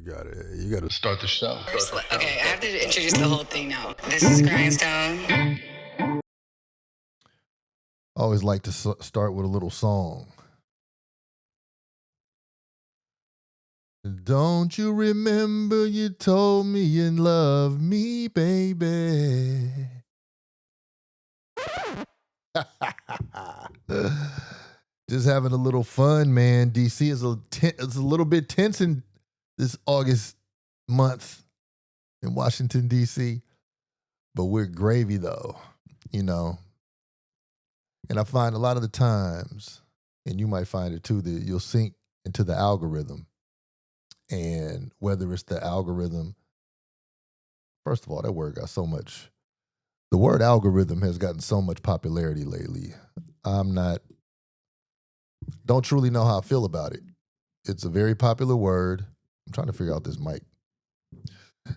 You gotta start the show. Okay, I have to introduce the whole thing now. This is Grindstone. I always like to start with a little song. Don't you remember you told me you love me, baby? Just having a little fun, man. DC is it's a little bit tense in this August month in Washington, D.C., but we're gravy, though, you know. And I find a lot of the times, and you might find it too, that you'll sink into the algorithm. And whether it's the algorithm, first of all, that word got so much. The word algorithm has gotten so much popularity lately. Don't truly know how I feel about it. It's a very popular word. I'm trying to figure out this mic.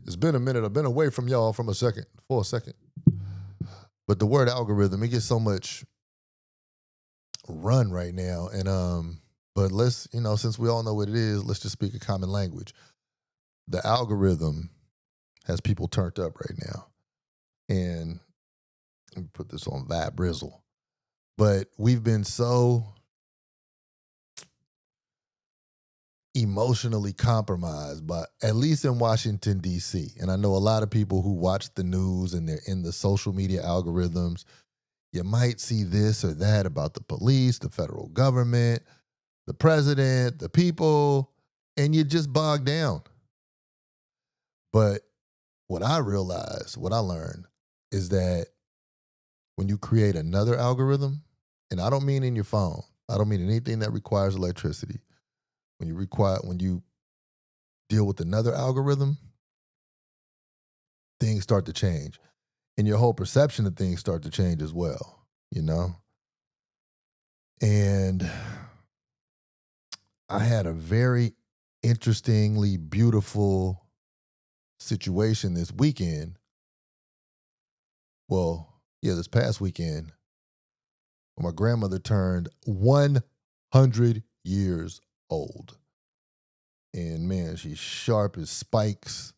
It's been a minute. I've been away from y'all for a second. But the word algorithm, it gets so much run right now. And but let's, since we all know what it is, let's just speak a common language. The algorithm has people turned up right now. And let me put this on Vibe Brizzle. But we've been so emotionally compromised, by at least in Washington, D.C. And I know a lot of people who watch the news and they're in the social media algorithms. You might see this or that about the police, the federal government, the president, the people, and you just bog down. But what I learned is that when you create another algorithm, and I don't mean in your phone, I don't mean anything that requires electricity. When you deal with another algorithm, things start to change. And your whole perception of things start to change as well, And I had a very interestingly beautiful situation this weekend. Well, this past weekend, when my grandmother turned 100 years old. And man, she's sharp as spikes.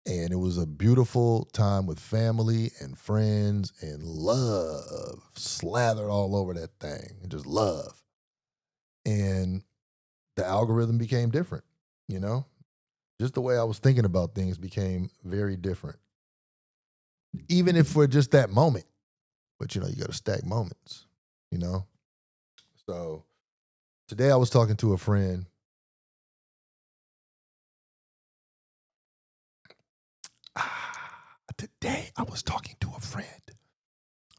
And it was a beautiful time with family and friends, and love slathered all over that thing, and just love. And the algorithm became different, Just the way I was thinking about things became very different. Even if for just that moment. But, you got to stack moments, So today I was talking to a friend.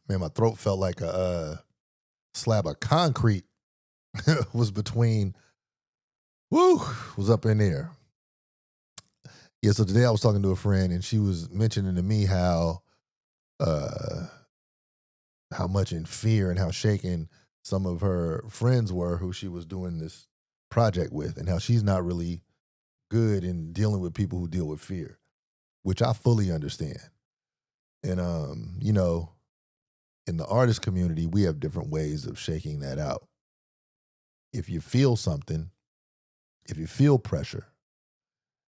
Man, my throat felt like a slab of concrete was up in there. Yeah, so today I was talking to a friend, and she was mentioning to me how much in fear and how shaken some of her friends were who she was doing this project with, and how she's not really good in dealing with people who deal with fear, which I fully understand. And, in the artist community, we have different ways of shaking that out. If you feel something, if you feel pressure,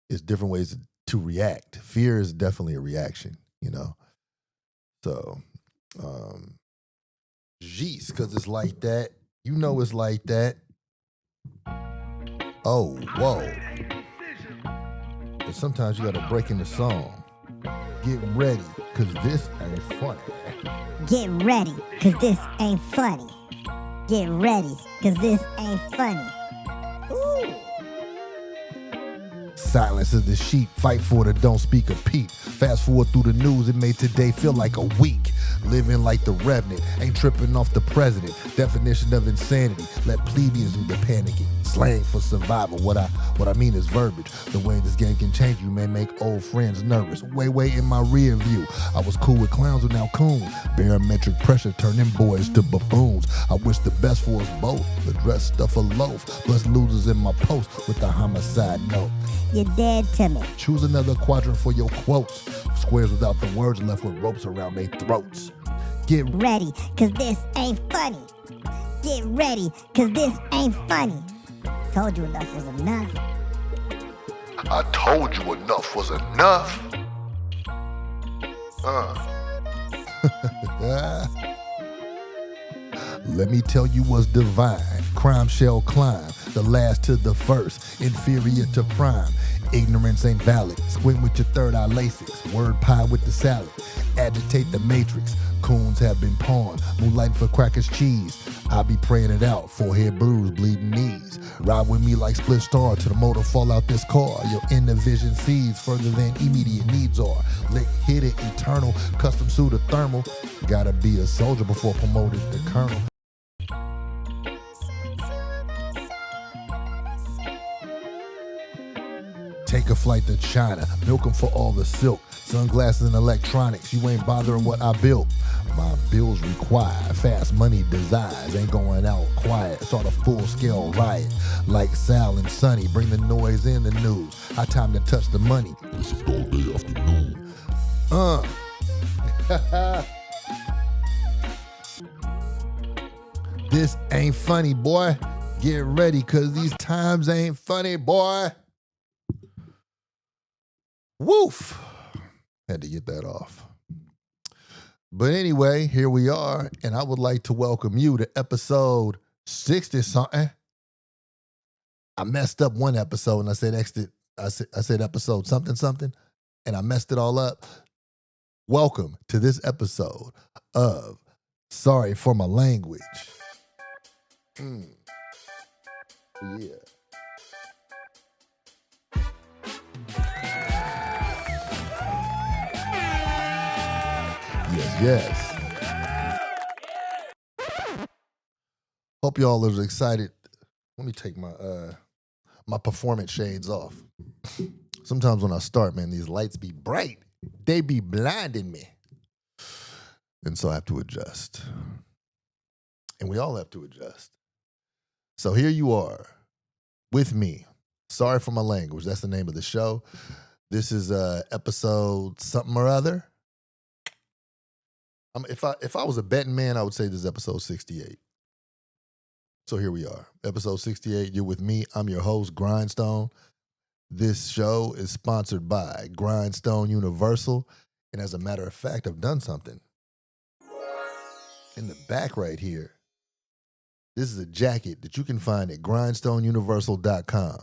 it's different ways to react. Fear is definitely a reaction, So, jeez, because it's like that. It's like that. Oh, whoa. But sometimes you got to break in the song. Get ready, because this ain't funny. Get ready, because this ain't funny. Get ready, because this ain't funny. Ooh. Silence of the sheep, fight for it, don't speak a peep. Fast forward through the news, it made today feel like a week. Living like the revenant, ain't tripping off the president. Definition of insanity, let plebeians do the panicking. Slang for survival, what I mean is verbiage. The way this game can change you may make old friends nervous. Way in my rear view, I was cool with clowns who now coons. Barometric pressure turning boys to buffoons. I wish the best for us both, the dress stuff a loaf. Plus losers in my post with the homicide note. You're dead to me. Choose another quadrant for your quotes. Squares without the words left with ropes around their throats. Get ready, cause this ain't funny. Get ready, cause this ain't funny. Told you enough was enough. I told you enough was enough. Let me tell you what's divine. Crime shall climb, the last to the first, inferior to prime. Ignorance ain't valid. Squint with your third eye LASIX. Word pie with the salad. Agitate the matrix. Coons have been pawned. Moonlighting for crackers cheese. I be praying it out. Forehead bruise, bleeding knees. Ride with me like split star to the motor fall out this car. Your inner vision sees further than immediate needs are. Lick, hit it, eternal. Custom suit of thermal. Gotta be a soldier before promoted to colonel. Take a flight to China, milk 'em for all the silk. Sunglasses and electronics, you ain't bothering what I built. My bills require fast money desires. Ain't going out quiet, start a full-scale riot. Like Sal and Sonny, bring the noise in the news. High time to touch the money. This is all day afternoon. This ain't funny, boy. Get ready, cause these times ain't funny, boy. Woof. Had to get that off. But anyway, here we are, and I would like to welcome you to episode 60-something. I messed up one episode, and I said episode something, and I messed it all up. Welcome to this episode of Sorry for My Language. Yeah. Yes. Hope y'all are excited. Let me take my my performance shades off. Sometimes when I start, man, these lights be bright. They be blinding me. And so I have to adjust. And we all have to adjust. So here you are with me. Sorry for My Language. That's the name of the show. This is episode something or other. If I was a betting man, I would say this is episode 68. So here we are. Episode 68. You're with me. I'm your host, Grindstone. This show is sponsored by Grindstone Universal. And as a matter of fact, I've done something. In the back right here, this is a jacket that you can find at grindstoneuniversal.com.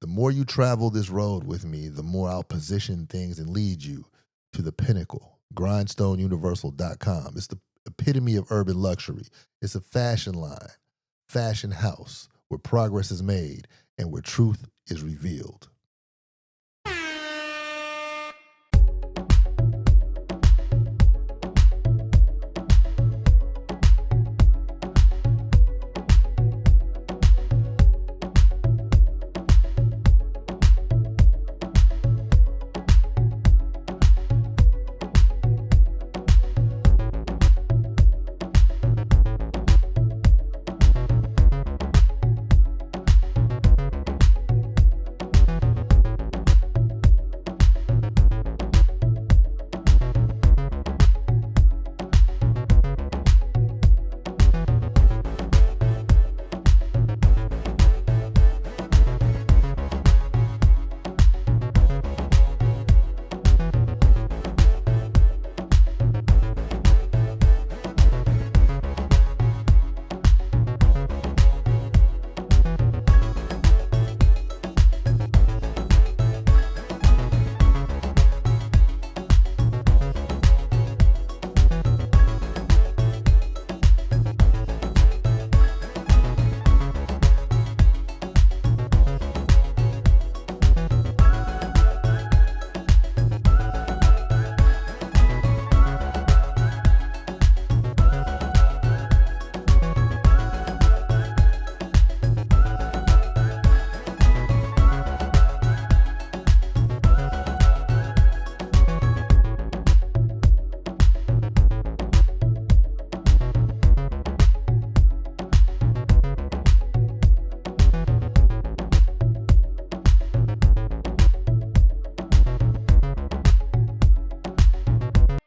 The more you travel this road with me, the more I'll position things and lead you to the pinnacle. grindstoneuniversal.com. It's the epitome of urban luxury. It's a fashion line, fashion house where progress is made and where truth is revealed.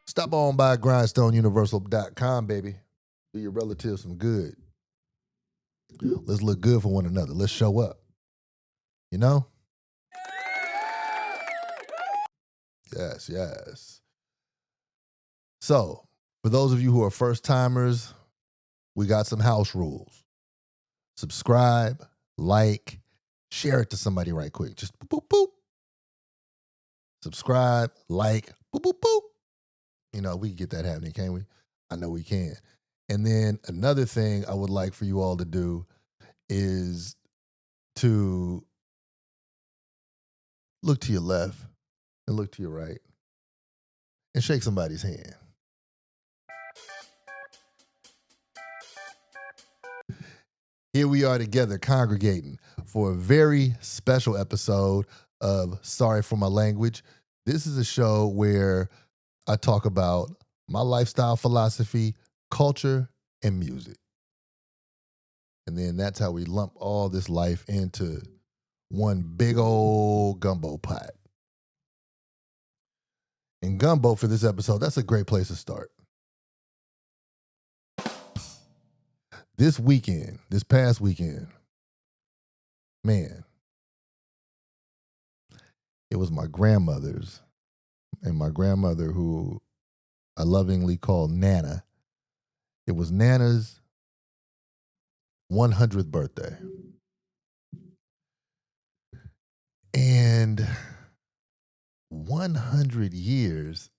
Stop on by grindstoneuniversal.com, baby. Do your relatives some good. Let's look good for one another. Let's show up. You know? Yes, yes. So, for those of you who are first timers, we got some house rules. Subscribe, like, share it to somebody right quick. Just boop, boop, boop. Subscribe, like, boop, boop, boop. We can get that happening, can't we? I know we can. And then another thing I would like for you all to do is to look to your left and look to your right and shake somebody's hand. Here we are together congregating for a very special episode of Sorry for My Language. This is a show where I talk about my lifestyle philosophy, culture, and music. And then that's how we lump all this life into one big old gumbo pot. And gumbo for this episode, that's a great place to start. This past weekend, man, it was my grandmother's, and my grandmother, who I lovingly call Nana. It was Nana's 100th birthday. And 100 years,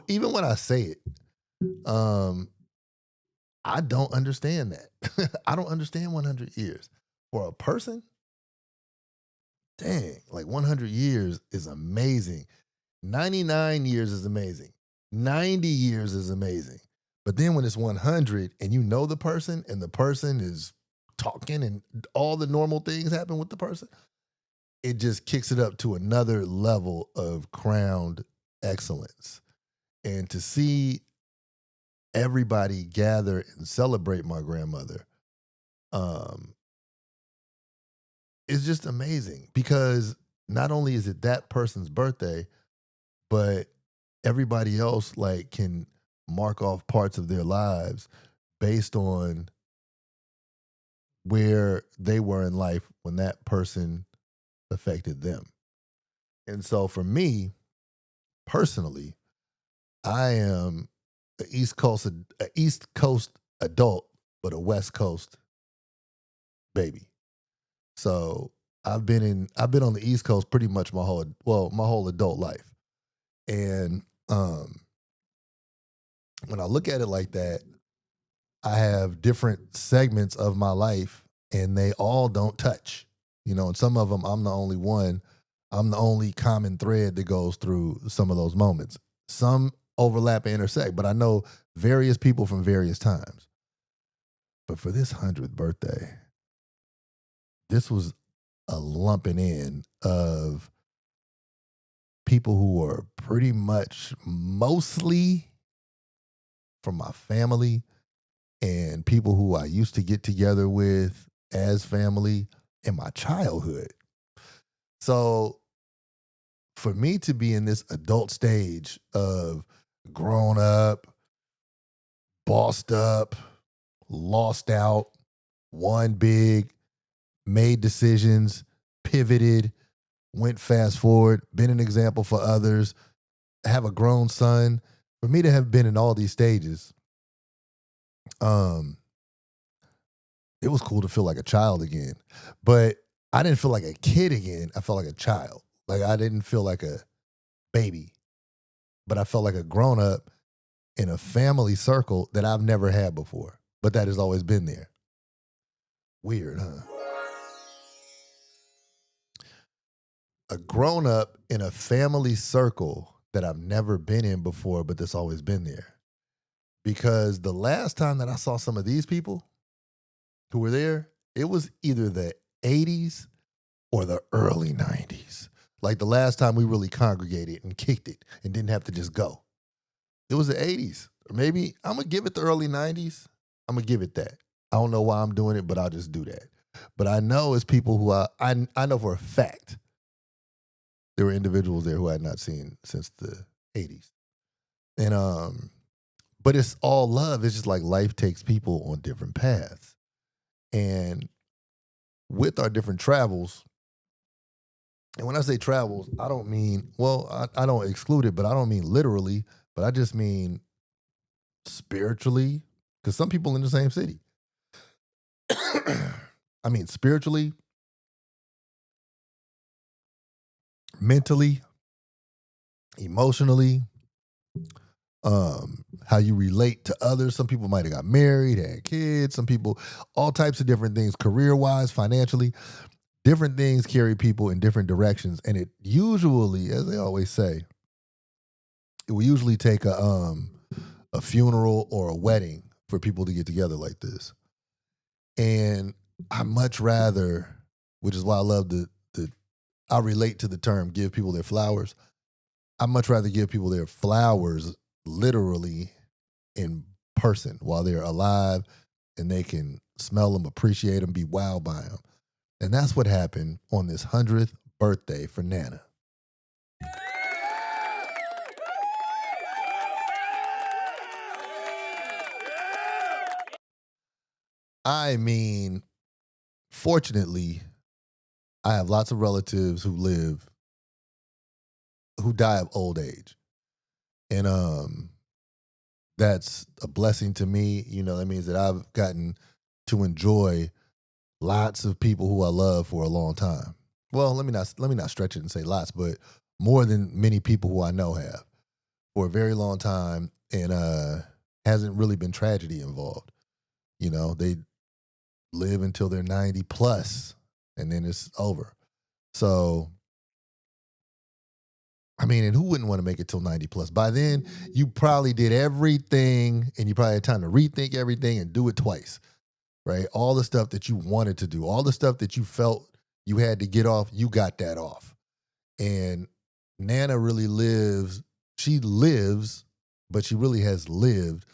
even when I say it, I don't understand that. I don't understand 100 years. For a person, dang, like 100 years is amazing. 99 years is amazing. 90 years is amazing. But then when it's 100 and you know the person and the person is talking and all the normal things happen with the person, it just kicks it up to another level of crowned excellence. And to see everybody gather and celebrate my grandmother, it's just amazing, because not only is it that person's birthday, but everybody else can mark off parts of their lives based on where they were in life when that person affected them. And so for me, personally, I am an East Coast adult, but a West Coast baby. So I've been on the East Coast pretty much my whole adult life. And when I look at it like that, I have different segments of my life and they all don't touch. And some of them I'm the only one. I'm the only common thread that goes through some of those moments. Some overlap and intersect, but I know various people from various times. But for this 100th birthday, this was a lumping in of people who were pretty much mostly from my family and people who I used to get together with as family in my childhood. So for me to be in this adult stage of grown up, bossed up, lost out, won big, made decisions, pivoted, went fast forward, been an example for others, have a grown son. For me to have been in all these stages, it was cool to feel like a child again. But I didn't feel like a kid again. I felt like a child. Like I didn't feel like a baby, but I felt like a grown up in a family circle that I've never had before, but that has always been there. Weird, huh? A grown up in a family circle that I've never been in before, but that's always been there. Because the last time that I saw some of these people who were there, it was either the 80s or the early 90s. Like the last time we really congregated and kicked it and didn't have to just go. It was the 80s. Or maybe I'm going to give it the early 90s. I'm going to give it that. I don't know why I'm doing it, but I'll just do that. But I know it's people who I know for a fact there were individuals there who I had not seen since the 80s. And but it's all love. It's just like life takes people on different paths. And with our different travels, And when I say travels, I don't mean, well, I don't exclude it, but I don't mean literally, but I just mean spiritually, because some people in the same city. I mean, spiritually, mentally, emotionally, how you relate to others. Some people might have got married, had kids, some people, all types of different things, career wise, financially. Different things carry people in different directions. And it usually, as they always say, it will usually take a funeral or a wedding for people to get together like this. And I much rather, which is why I love I relate to the term give people their flowers. I much rather give people their flowers literally in person while they're alive and they can smell them, appreciate them, be wowed by them. And that's what happened on this 100th birthday for Nana. I mean, fortunately, I have lots of relatives who die of old age. And that's a blessing to me. You know, that means that I've gotten to enjoy lots of people who I love for a long time. Well, let me not stretch it and say lots, but more than many people who I know have for a very long time, and hasn't really been tragedy involved. You know, they live until they're 90 plus, and then it's over. So, I mean, and who wouldn't want to make it till 90 plus? By then, you probably did everything, and you probably had time to rethink everything and do it twice, right? All the stuff that you wanted to do, all the stuff that you felt you had to get off, you got that off. And Nana really lives, she lives, but she really has lived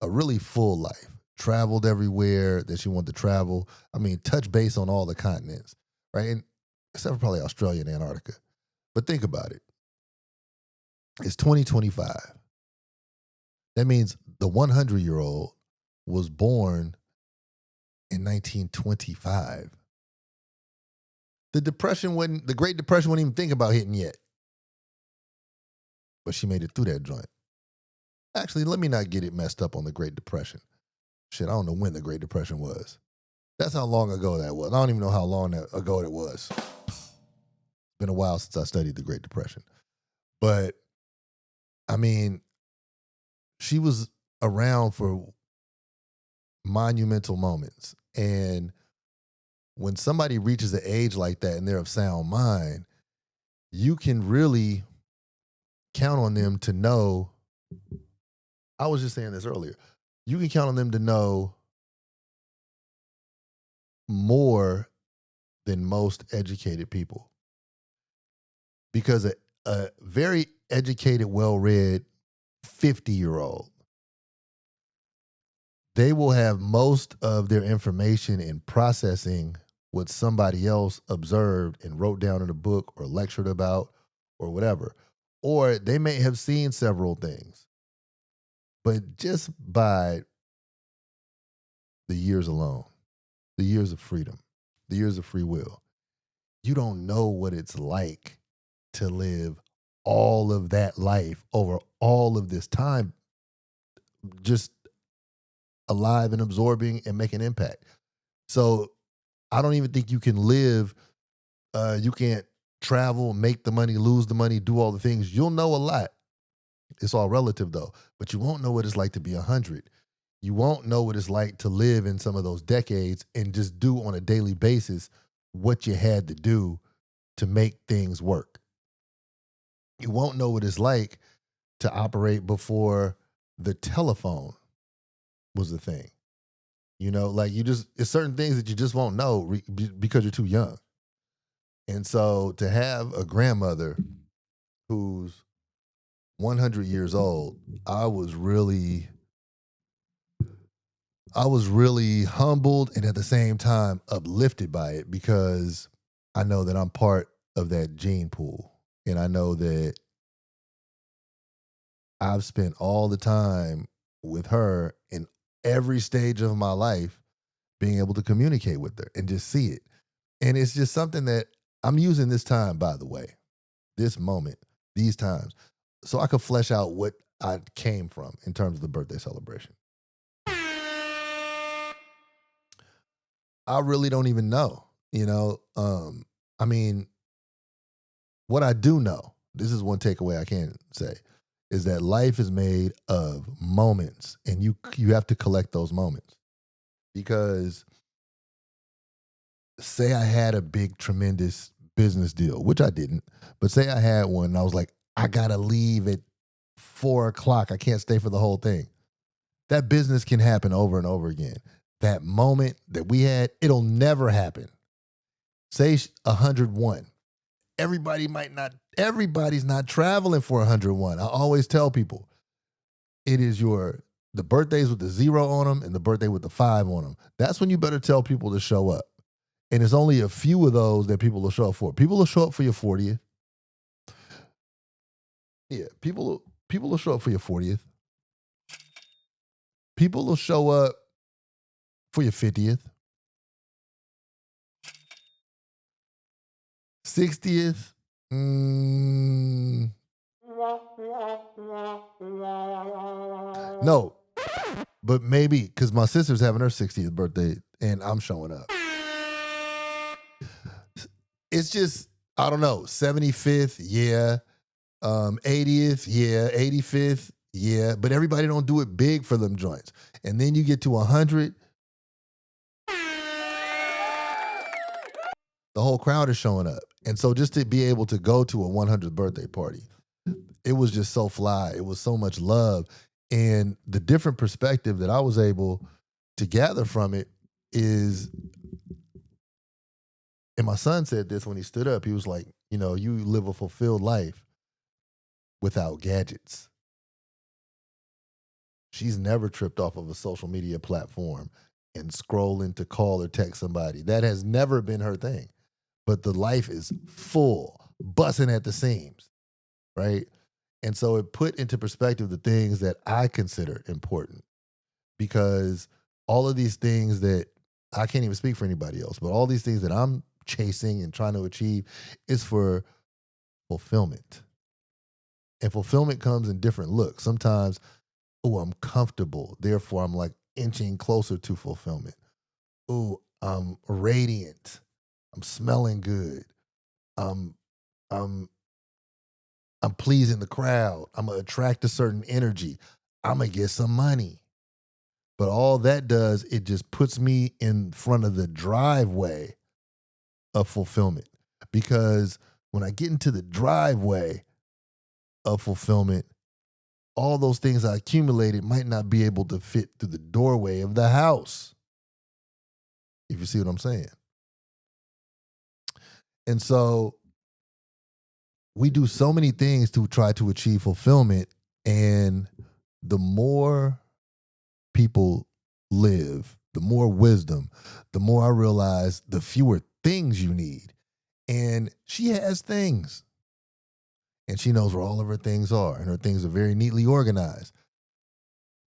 a really full life. Traveled everywhere that she wanted to travel. I mean, touch base on all the continents, right? And except for probably Australia and Antarctica. But think about it. It's 2025. That means the 100-year-old was born in 1925. The Great Depression wasn't even thinking about hitting yet. But she made it through that joint. Actually, let me not get it messed up on the Great Depression. Shit, I don't know when the Great Depression was. That's how long ago that was. I don't even know how long ago it was. It's been a while since I studied the Great Depression. But, I mean, she was around for monumental moments. And when somebody reaches an age like that and they're of sound mind, you can really count on them to know. I was just saying this earlier. You can count on them to know more than most educated people. Because a very educated, well-read 50-year-old, they will have most of their information in processing what somebody else observed and wrote down in a book or lectured about or whatever. Or they may have seen several things. But just by the years alone, the years of freedom, the years of free will, you don't know what it's like to live all of that life over all of this time, just alive and absorbing and making impact. So I don't even think you can live, you can't travel, make the money, lose the money, do all the things. You'll know a lot. It's all relative though, but you won't know what it's like to be 100. You won't know what it's like to live in some of those decades and just do on a daily basis what you had to do to make things work. You won't know what it's like to operate before the telephone was the thing. You know, like it's certain things that you just won't know because you're too young. And so to have a grandmother who's 100 years old, I was really humbled and at the same time uplifted by it, because I know that I'm part of that gene pool. And I know that I've spent all the time with her in every stage of my life being able to communicate with her and just see it. And it's just something that I'm using this time, by the way, this moment, these times, so I could flesh out what I came from in terms of the birthday celebration. I really don't even know, you know. I mean, what I do know, this is one takeaway I can say, is that life is made of moments, and you have to collect those moments. Because say I had a big, tremendous business deal, which I didn't, but say I had one, and I was like, I gotta leave at 4 o'clock. I can't stay for the whole thing. That business can happen over and over again. That moment that we had, it'll never happen. Say 101. Everybody's not traveling for 101. I always tell people it is the birthdays with the 0 on them and the birthday with the 5 on them. That's when you better tell people to show up. And it's only a few of those that people will show up for. People will show up for your 40th. Yeah, people will show up for your 40th. People will show up for your 50th. 60th. No, but maybe because my sister's having her 60th birthday and I'm showing up. It's just, I don't know, 75th, yeah. 80th, yeah. 85th, yeah. But everybody don't do it big for them joints. And then you get to 100, the whole crowd is showing up. And so just to be able to go to a 100th birthday party, it was just so fly. It was so much love. And the different perspective that I was able to gather from it is, and my son said this when he stood up, he was like, you know, you live a fulfilled life without gadgets. She's never tripped off of a social media platform and scrolling to call or text somebody. That has never been her thing. But the life is full, busting at the seams, right? And so it put into perspective the things that I consider important, because all of these things that I can't even speak for anybody else, but all these things that I'm chasing and trying to achieve is for fulfillment. And fulfillment comes in different looks. Sometimes, oh, I'm comfortable, therefore I'm like inching closer to fulfillment. Oh, I'm radiant. I'm smelling good. I'm I'm I'm pleasing the crowd. I'm gonna attract a certain energy. I'm gonna get some money. But all that does, it just puts me in front of the driveway of fulfillment. Because when I get into the driveway of fulfillment, all those things I accumulated might not be able to fit through the doorway of the house. If you see what I'm saying. And so we do so many things to try to achieve fulfillment. And the more people live, the more wisdom, the more I realize the fewer things you need. And she has things. And she knows where all of her things are. And her things are very neatly organized.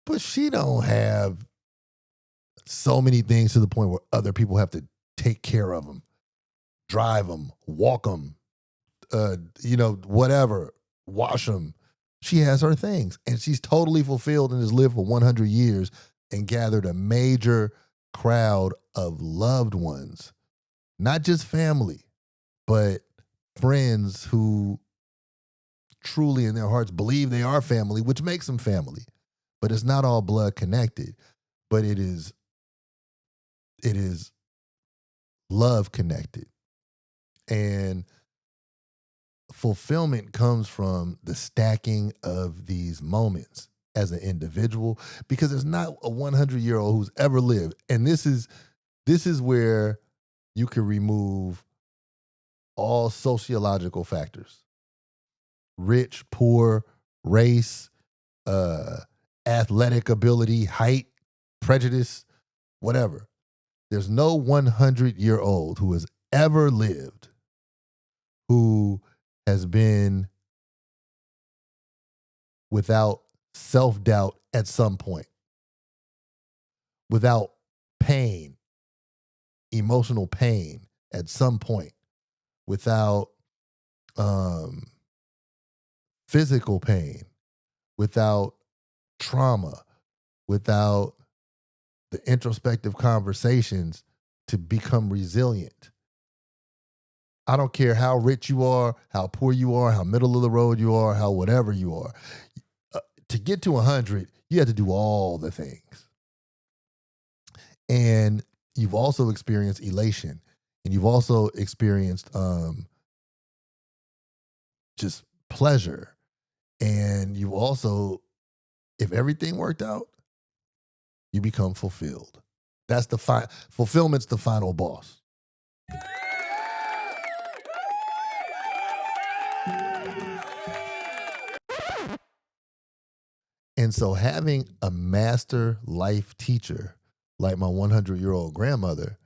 But she don't have so many things to the point where other people have to take care of them, drive them, walk them, whatever, wash them. She has her things, and she's totally fulfilled and has lived for 100 years and gathered a major crowd of loved ones, not just family, but friends who truly in their hearts believe they are family, which makes them family. But it's not all blood connected, but it is love connected. And fulfillment comes from the stacking of these moments as an individual, because there's not a 100-year-old who's ever lived. And this is where you can remove all sociological factors: rich, poor, race, athletic ability, height, prejudice, whatever. There's no 100-year-old who has ever lived who has been without self-doubt at some point, without pain, emotional pain at some point, without um, physical pain, without trauma, without the introspective conversations to become resilient. I don't care how rich you are, how poor you are, how middle of the road you are, how whatever you are. To get to 100, you have to do all the things. And you've also experienced elation, and you've also experienced just pleasure. And you also, if everything worked out, you become fulfilled. That's the fulfillment's the final boss. And so having a master life teacher like my 100-year-old grandmother,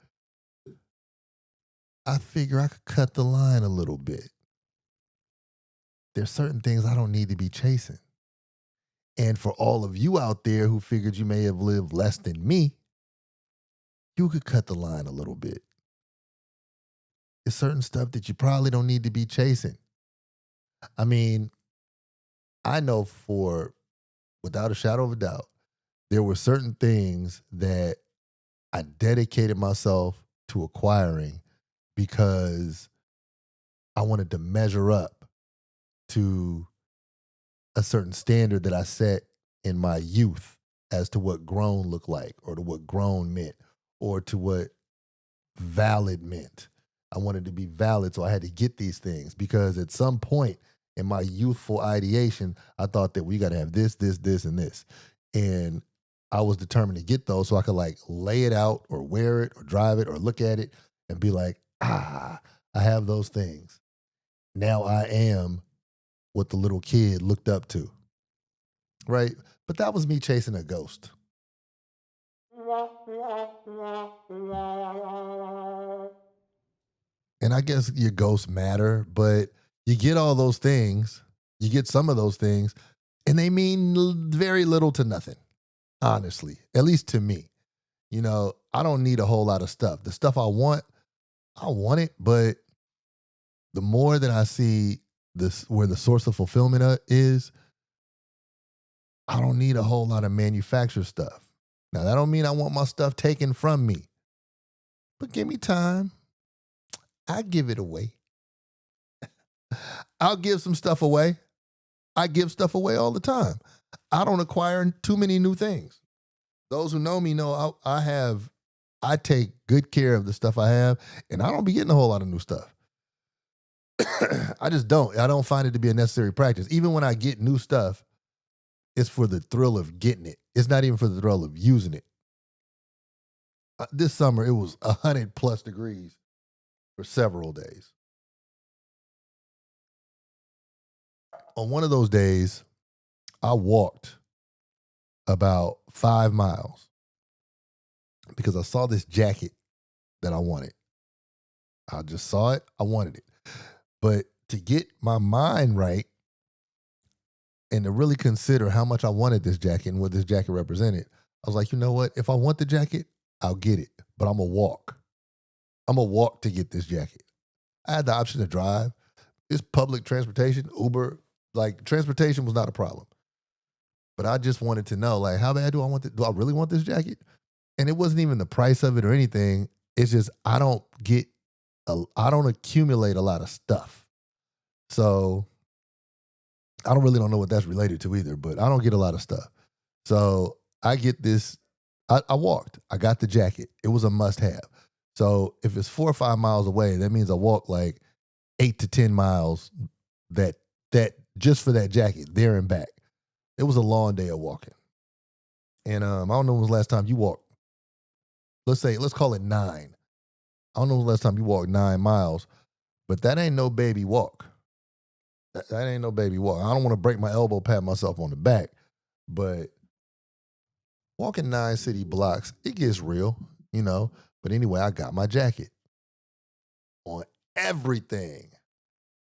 I figure I could cut the line a little bit. There's certain things I don't need to be chasing. And for all of you out there who figured you may have lived less than me, you could cut the line a little bit. There's certain stuff that you probably don't need to be chasing. I mean, I know without a shadow of a doubt, there were certain things that I dedicated myself to acquiring because I wanted to measure up to a certain standard that I set in my youth as to what grown looked like, or to what grown meant, or to what valid meant. I wanted to be valid, so I had to get these things because at some point in my youthful ideation, I thought that we got to have this, this, this, and this. And I was determined to get those so I could like lay it out or wear it or drive it or look at it and be like, I have those things. Now I am what the little kid looked up to. Right? But that was me chasing a ghost. And I guess your ghosts matter, but you get all those things, you get some of those things, and they mean very little to nothing, honestly, at least to me. You know, I don't need a whole lot of stuff. The stuff I want it, but the more that I see this where the source of fulfillment is, I don't need a whole lot of manufactured stuff. Now, that don't mean I want my stuff taken from me, but give me time. I give it away. I'll give some stuff away. I give stuff away all the time. I don't acquire too many new things. Those who know me know I take good care of the stuff I have, and I don't be getting a whole lot of new stuff. I just don't. I don't find it to be a necessary practice. Even when I get new stuff, it's for the thrill of getting it. It's not even for the thrill of using it. This summer, it was 100+ degrees for several days. On one of those days, I walked about 5 miles because I saw this jacket that I wanted. I just saw it. I wanted it. But to get my mind right and to really consider how much I wanted this jacket and what this jacket represented, I was like, you know what? If I want the jacket, I'll get it. But I'm going to walk. I'm going to walk to get this jacket. I had the option to drive. It's public transportation, Uber. Like, transportation was not a problem. But I just wanted to know, like, how bad do I want this? Do I really want this jacket? And it wasn't even the price of it or anything. It's just I don't accumulate a lot of stuff. So I don't know what that's related to either, but I don't get a lot of stuff. So I get this. I walked. I got the jacket. It was a must have. So if it's 4 or 5 miles away, that means I walked like 8 to 10 miles that just for that jacket, there and back. It was a long day of walking. And I don't know when was the last time you walked. Let's call it 9. I don't know when was the last time you walked 9 miles, but that ain't no baby walk. That ain't no baby walk. I don't want to break my elbow, pat myself on the back, but walking 9 city blocks, it gets real, you know. But anyway, I got my jacket. On everything,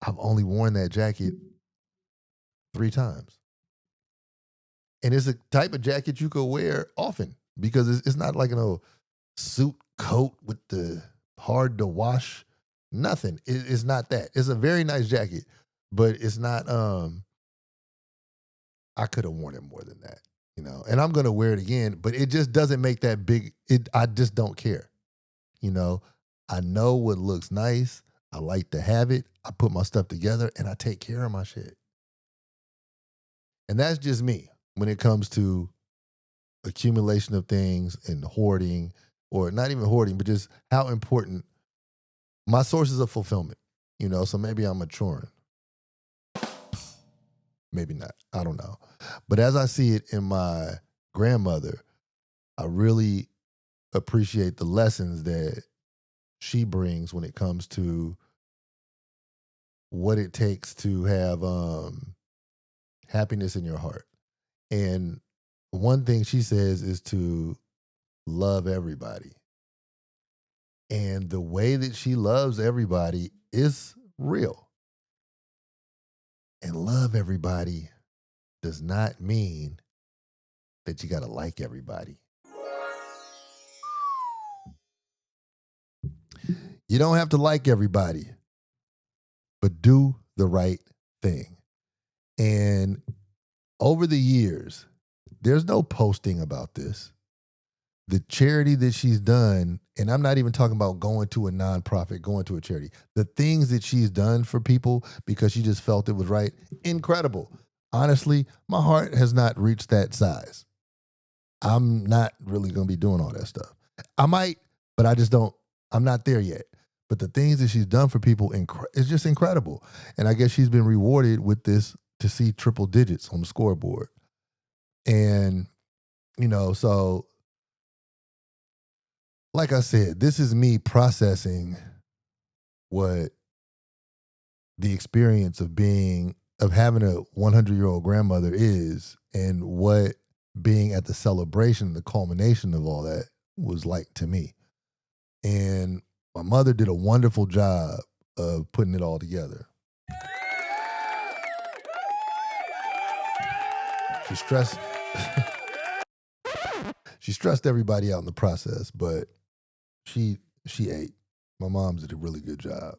I've only worn that jacket 3 times. And it's a type of jacket you could wear often because it's not like suit coat with the hard to wash Nothing. It's not that. It's a very nice jacket, but it's not. I could have worn it more than that, And I'm gonna wear it again, but it just doesn't make that big. I just don't care, you know. I know what looks nice. I like to have it. I put my stuff together and I take care of my shit. And that's just me when it comes to accumulation of things and hoarding, or not even hoarding, but just how important my sources of fulfillment, So maybe I'm maturing. Maybe not. I don't know. But as I see it in my grandmother, I really appreciate the lessons that she brings when it comes to what it takes to have happiness in your heart. And one thing she says is to love everybody. And the way that she loves everybody is real. And love everybody does not mean that you got to like everybody. You don't have to like everybody, but do the right thing. And over the years, there's no posting about this. The charity that she's done, and I'm not even talking about going to a nonprofit, going to a charity. The things that she's done for people because she just felt it was right, incredible. Honestly, my heart has not reached that size. I'm not really going to be doing all that stuff. I might, but I just don't, I'm not there yet. But the things that she's done for people is just incredible. And I guess she's been rewarded with this to see triple digits on the scoreboard. And, so like I said, this is me processing what the experience of having a 100-year-old grandmother is, and what being at the celebration, the culmination of all that was like to me. And my mother did a wonderful job of putting it all together. She stressed everybody out in the process, but she ate. My mom's did a really good job.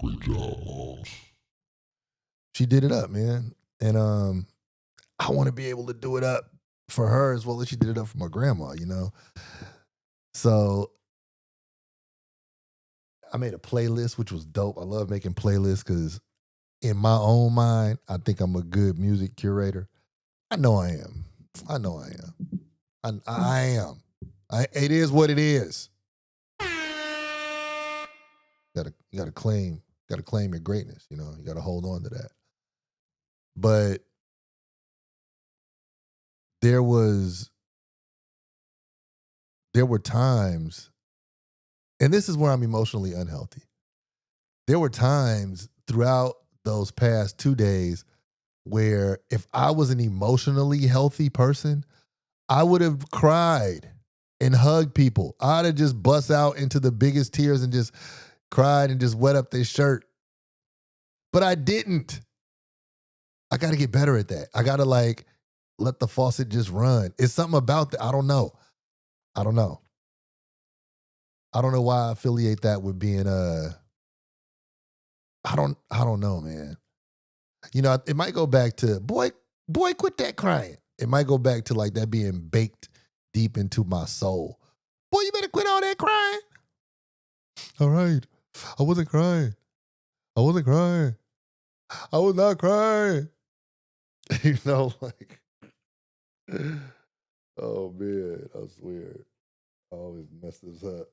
Great job, Moms. She did it up, man. And I want to be able to do it up for her as well as she did it up for my grandma, So I made a playlist, which was dope. I love making playlists because in my own mind, I think I'm a good music curator. I know I am. I am. It is what it is. You gotta claim your greatness, You gotta hold on to that. But there were times, and this is where I'm emotionally unhealthy. There were times throughout those past 2 days where if I was an emotionally healthy person, I would have cried and hugged people. I'd have just bust out into the biggest tears and just cried and just wet up their shirt. But I didn't. I got to get better at that. I got to let the faucet just run. It's something about that. I don't know. I don't know why I affiliate that with being I don't know, man. It might go back to boy, quit that crying. It might go back to that being baked deep into my soul. Boy, you better quit all that crying. All right. I wasn't crying. I was not crying. Oh man, I swear. I always mess this up.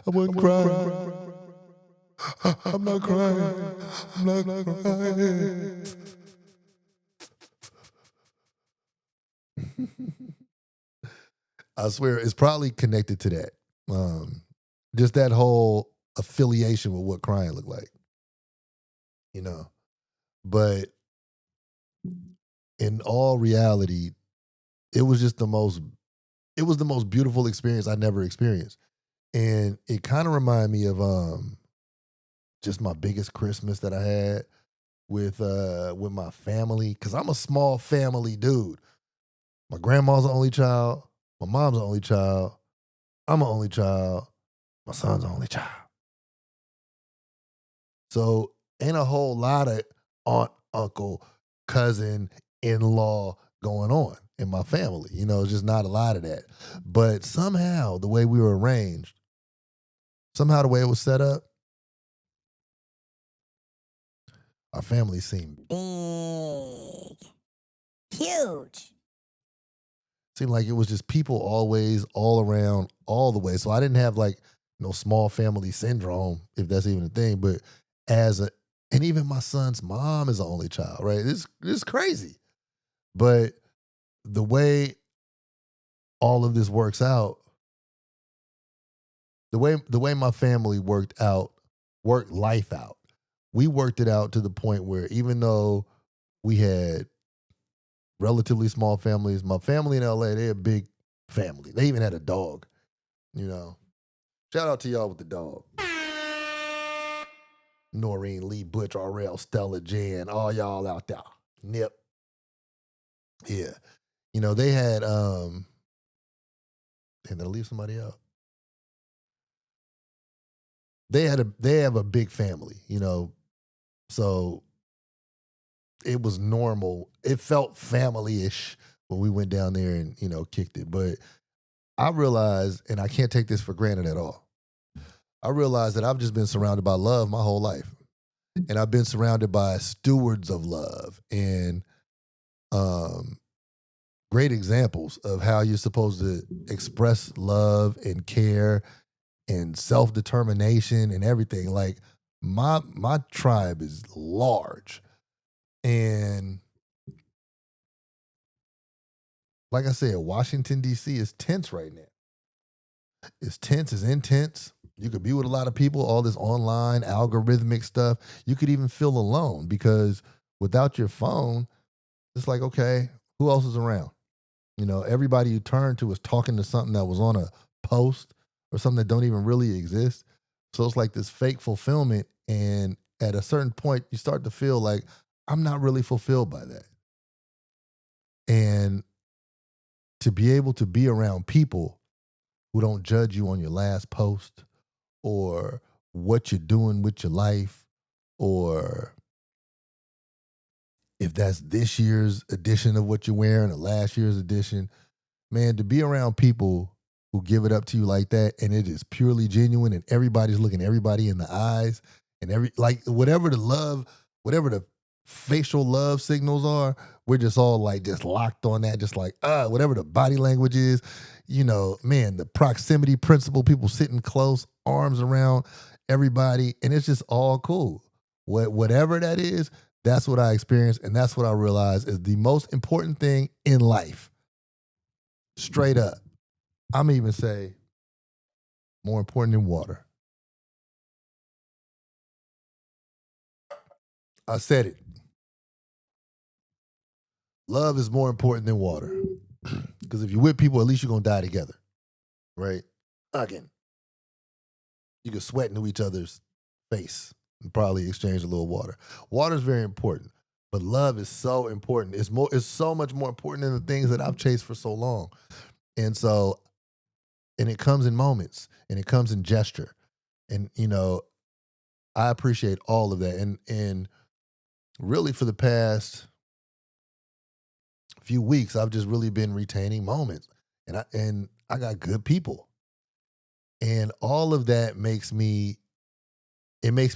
I wasn't crying. I'm not crying. I'm not crying. I swear it's probably connected to that. Just that whole affiliation with what crying looked like. But in all reality, it was the most beautiful experience I never experienced. And it kind of reminded me of just my biggest Christmas that I had with my family, because I'm a small family dude. My grandma's the only child. My mom's the only child. I'm an only child. My son's the only child. So ain't a whole lot of aunt, uncle, cousin, in-law going on in my family. It's just not a lot of that. But somehow the way we were arranged, somehow the way it was set up, our family seemed Big. Huge. like it was just people always, all around, all the way. So I didn't have like small family syndrome, if that's even a thing. But and even my son's mom is the only child, right? It's crazy. But the way all of this works out, the way my family worked life out, we worked it out to the point where even though we had relatively small families, my family in LA, they're a big family. They even had a dog, Shout out to y'all with the dog. Noreen, Lee, Butch, RL, Stella, Jan, all y'all out there. Nip. Yeah. They had damn, did I leave somebody out? They have a big family, so it was normal. It felt family-ish when we went down there and, kicked it. But I realized, and I can't take this for granted at all, I realized that I've just been surrounded by love my whole life. And I've been surrounded by stewards of love and great examples of how you're supposed to express love and care and self-determination and everything. Like my tribe is large. And like I said, Washington, D.C. is tense right now. It's tense, it's intense. You could be with a lot of people, all this online algorithmic stuff. You could even feel alone because without your phone, it's like, okay, who else is around? Everybody you turn to is talking to something that was on a post or something that don't even really exist. So it's like this fake fulfillment. And at a certain point, you start to feel like, I'm not really fulfilled by that. And to be able to be around people who don't judge you on your last post or what you're doing with your life, or if that's this year's edition of what you're wearing or last year's edition, man, to be around people who give it up to you like that and it is purely genuine and everybody's looking everybody in the eyes and whatever the facial love signals are, we're just all like just locked on that, just like whatever the body language is, man, the proximity principle, people sitting close, arms around everybody, and it's just all cool. Whatever that is, that's what I experienced, and that's what I realized is the most important thing in life. Straight up. I'm even say more important than water. I said it. Love is more important than water. Because if you're with people, at least you're going to die together. Right? Again. You can sweat into each other's face and probably exchange a little water. Water is very important. But love is so important. It's so much more important than the things that I've chased for so long. And it comes in moments and it comes in gesture. And, I appreciate all of that. And really for the past few weeks, I've just really been retaining moments. And I got good people. And all of that makes me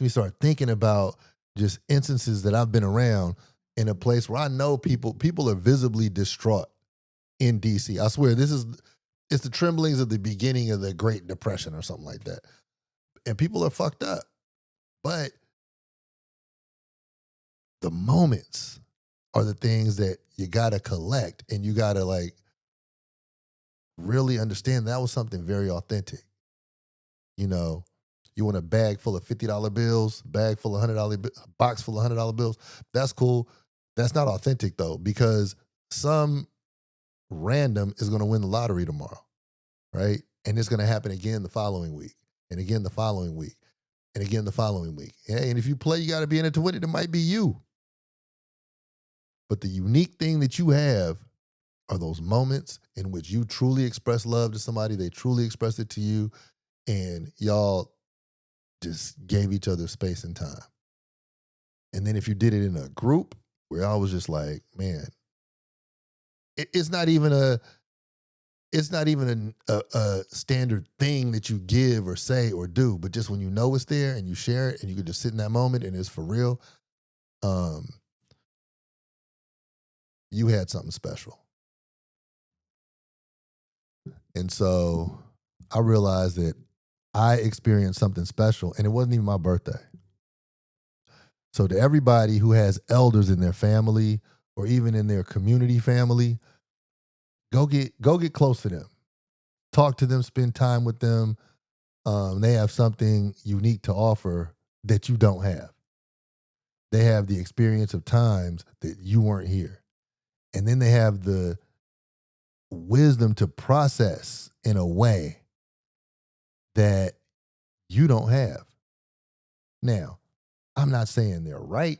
start thinking about just instances that I've been around in a place where I know people are visibly distraught in DC. I swear it's the tremblings of the beginning of the Great Depression or something like that. And people are fucked up. But the moments are the things that you got to collect and you got to like really understand that was something very authentic. You want a bag full of $50 bills, bag full of $100, box full of $100 bills. That's cool. That's not authentic though, because some random is going to win the lottery tomorrow, right? And it's going to happen again the following week, and again the following week, and again the following week. And if you play, you got to be in it to win it. It might be you. But the unique thing that you have are those moments in which you truly express love to somebody, they truly express it to you, and y'all just gave each other space and time. And then if you did it in a group where I was just like, man, it's not even a standard thing that you give or say or do, but just when you know it's there and you share it and you can just sit in that moment and it's for real, you had something special. And so I realized that I experienced something special, and it wasn't even my birthday. So to everybody who has elders in their family or even in their community family, go get close to them. Talk to them, spend time with them. They have something unique to offer that you don't have. They have the experience of times that you weren't here. And then they have the wisdom to process in a way that you don't have. Now, I'm not saying they're right,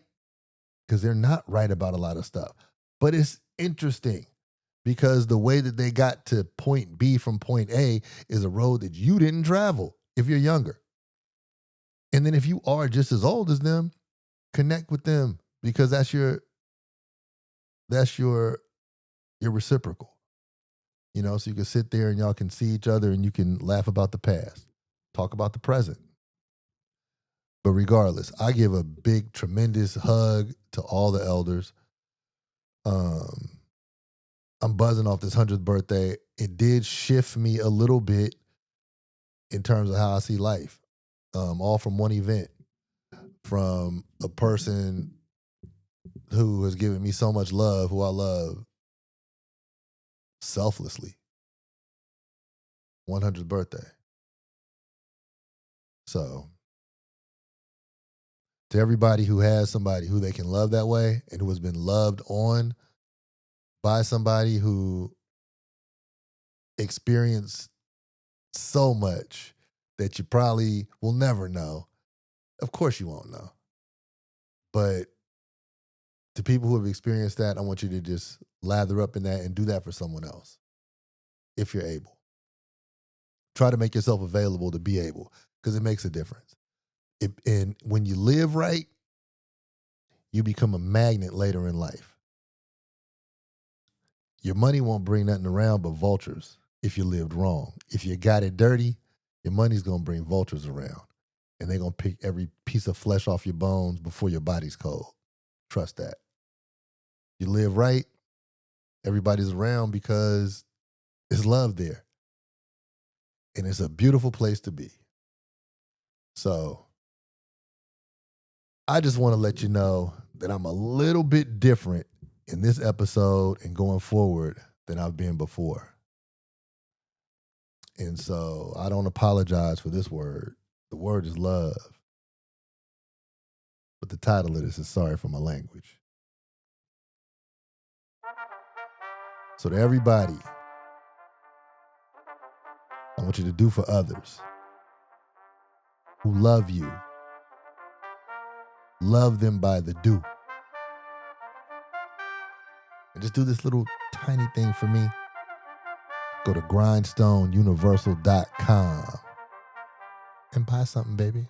because they're not right about a lot of stuff. But it's interesting because the way that they got to point B from point A is a road that you didn't travel if you're younger. And then if you are just as old as them, connect with them, because that's your reciprocal. You know, so you can sit there and y'all can see each other and you can laugh about the past, talk about the present. But regardless, I give a big, tremendous hug to all the elders. I'm buzzing off this 100th birthday. It did shift me a little bit in terms of how I see life. All from one event, from a person who has given me so much love, who I love selflessly. 100th birthday. So, to everybody who has somebody who they can love that way and who has been loved on by somebody who experienced so much that you probably will never know. Of course you won't know. But to people who have experienced that, I want you to just lather up in that and do that for someone else if you're able. Try to make yourself available to be able, because it makes a difference. And when you live right, you become a magnet later in life. Your money won't bring nothing around but vultures if you lived wrong. If you got it dirty, your money's going to bring vultures around. And they're going to pick every piece of flesh off your bones before your body's cold. Trust that. You live right, everybody's around because there's love there. And it's a beautiful place to be. So I just want to let you know that I'm a little bit different in this episode and going forward than I've been before. And so I don't apologize for this word. The word is love. But the title of this is Sorry for My Language. So to everybody, I want you to do for others who love you. Love them by the do. And just do this little tiny thing for me. Go to grindstoneuniversal.com and buy something, baby.